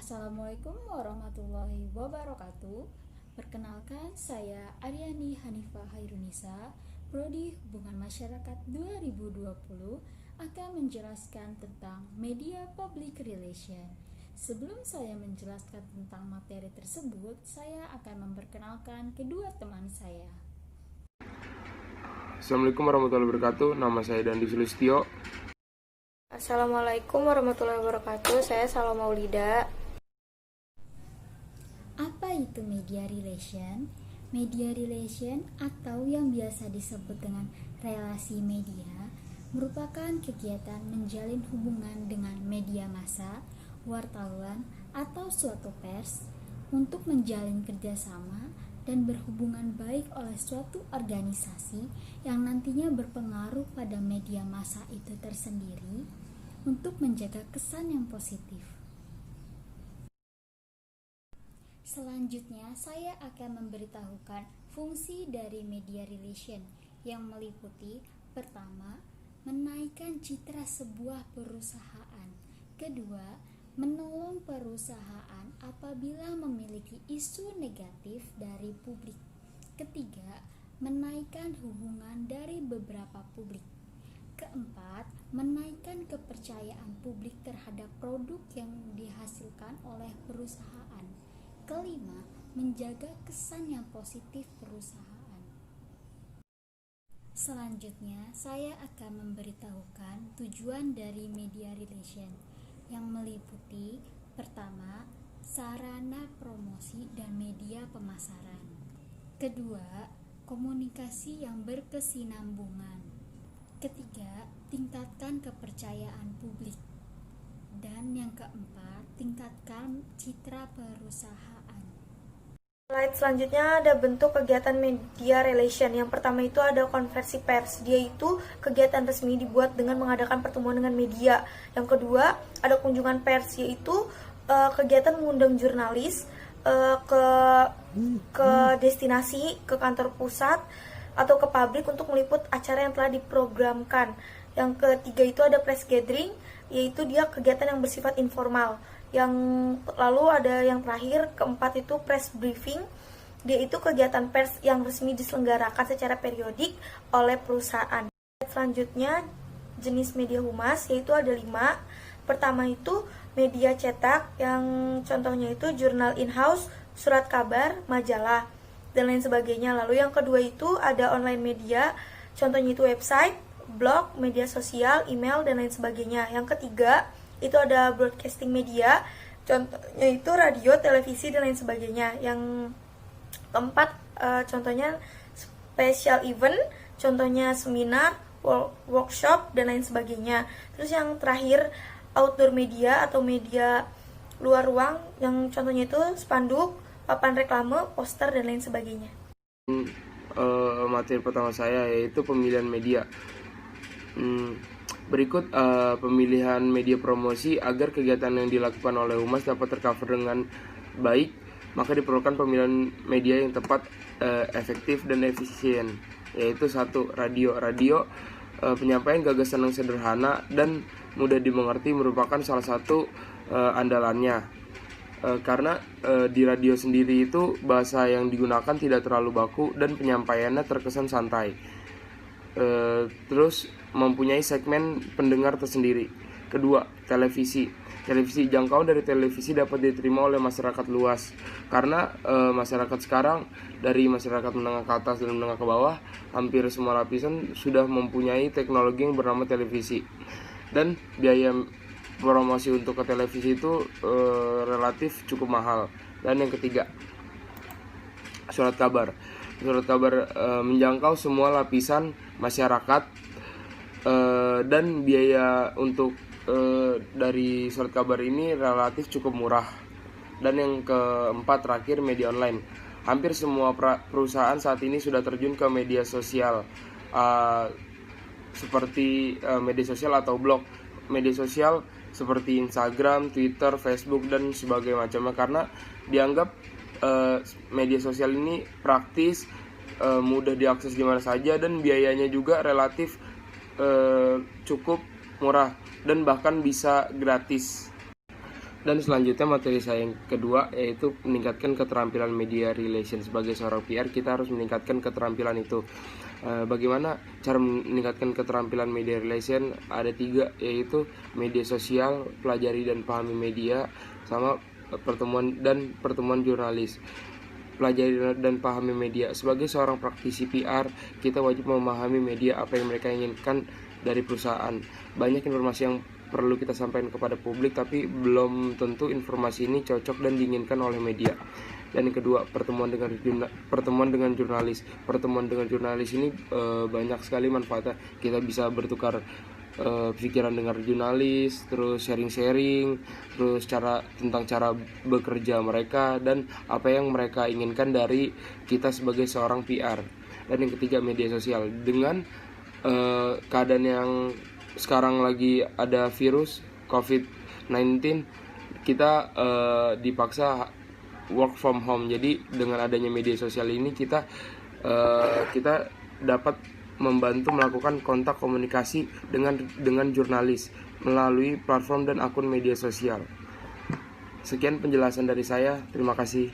Assalamualaikum warahmatullahi wabarakatuh. Perkenalkan, saya Aryani Hanifah Hairunisa, Prodi Hubungan Masyarakat 2020, akan menjelaskan tentang Media Public Relation. Sebelum saya menjelaskan tentang materi tersebut, saya akan memperkenalkan kedua teman saya. Assalamualaikum warahmatullahi wabarakatuh. Nama saya Dandi Sulistyo. Assalamualaikum warahmatullahi wabarakatuh. Saya Saloma Maulida. Apa itu media relation? Media relation atau yang biasa disebut dengan relasi media merupakan kegiatan menjalin hubungan dengan media massa, wartawan, atau suatu pers untuk menjalin kerjasama dan berhubungan baik oleh suatu organisasi yang nantinya berpengaruh pada media massa itu tersendiri untuk menjaga kesan yang positif. Selanjutnya, saya akan memberitahukan fungsi dari media relation yang meliputi: pertama, menaikkan citra sebuah perusahaan; kedua, menolong perusahaan apabila memiliki isu negatif dari publik; ketiga, menaikkan hubungan dari beberapa publik; keempat, menaikkan kepercayaan publik terhadap produk yang dihasilkan oleh perusahaan; kelima, menjaga kesan yang positif perusahaan. Selanjutnya, saya akan memberitahukan tujuan dari media relation yang meliputi: pertama, sarana promosi dan media pemasaran; kedua, komunikasi yang berkesinambungan; ketiga, tingkatkan kepercayaan publik; dan yang keempat, tingkatkan citra perusahaan. Slide selanjutnya ada bentuk kegiatan media relation. Yang pertama itu ada konversi pers. Dia itu kegiatan resmi dibuat dengan mengadakan pertemuan dengan media. Yang kedua ada kunjungan pers, yaitu kegiatan mengundang jurnalis ke destinasi, ke kantor pusat atau ke pabrik untuk meliput acara yang telah diprogramkan. Yang ketiga itu ada press gathering, yaitu dia kegiatan yang bersifat informal. Yang lalu ada yang terakhir, keempat itu press briefing. Dia itu kegiatan pers yang resmi diselenggarakan secara periodik oleh perusahaan. Selanjutnya jenis media humas, yaitu ada 5. Pertama itu media cetak, yang contohnya itu jurnal in-house, surat kabar, majalah, dan lain sebagainya. Lalu yang kedua itu ada online media, contohnya itu website, blog, media sosial, email, dan lain sebagainya. Yang ketiga itu ada broadcasting media, contohnya itu radio, televisi, dan lain sebagainya. Yang keempat contohnya special event, contohnya seminar, workshop, dan lain sebagainya. Terus yang terakhir outdoor media atau media luar ruang, yang contohnya itu spanduk, papan reklame, poster, dan lain sebagainya. Materi pertama saya yaitu pemilihan media. Berikut pemilihan media promosi agar kegiatan yang dilakukan oleh humas dapat tercover dengan baik, maka diperlukan pemilihan media yang tepat, efektif, dan efisien. Yaitu 1. Radio. Penyampaian gagasan yang sederhana dan mudah dimengerti merupakan salah satu andalannya. Karena di radio sendiri itu bahasa yang digunakan tidak terlalu baku dan penyampaiannya terkesan santai. Terus mempunyai segmen pendengar tersendiri. Kedua, televisi. Jangkauan dari televisi dapat diterima oleh masyarakat luas karena masyarakat sekarang, dari masyarakat menengah ke atas dan menengah ke bawah, hampir semua lapisan sudah mempunyai teknologi yang bernama televisi. Dan biaya promosi untuk ke televisi itu relatif cukup mahal. Dan yang ketiga, surat kabar menjangkau semua lapisan masyarakat, dan biaya untuk dari surat kabar ini relatif cukup murah. Dan yang keempat terakhir, media online. Hampir semua perusahaan saat ini sudah terjun ke media sosial, seperti media sosial atau blog. Media sosial seperti Instagram, Twitter, Facebook, dan sebagainya macamnya, karena dianggap media sosial ini praktis, mudah diakses di mana saja, dan biayanya juga relatif cukup murah dan bahkan bisa gratis. Dan selanjutnya materi saya yang kedua yaitu meningkatkan keterampilan media relation. Sebagai seorang PR kita harus meningkatkan keterampilan itu. Bagaimana cara meningkatkan keterampilan media relation? Ada 3, yaitu media sosial, pelajari dan pahami media, sama pertemuan jurnalis. Pelajari dan pahami media. Sebagai seorang praktisi PR, kita wajib memahami media apa yang mereka inginkan dari perusahaan. Banyak informasi yang perlu kita sampaikan kepada publik, tapi belum tentu informasi ini cocok dan diinginkan oleh media. Dan yang kedua, pertemuan dengan jurnalis. Pertemuan dengan jurnalis ini banyak sekali manfaatnya. Kita bisa bertukar pikiran dengan jurnalis, terus sharing-sharing, terus tentang cara bekerja mereka dan apa yang mereka inginkan dari kita sebagai seorang PR. Dan yang ketiga, media sosial. Dengan keadaan yang sekarang lagi ada virus COVID-19, kita dipaksa work from home. Jadi dengan adanya media sosial ini kita dapat membantu melakukan kontak komunikasi dengan jurnalis melalui platform dan akun media sosial. Sekian penjelasan dari saya. Terima kasih.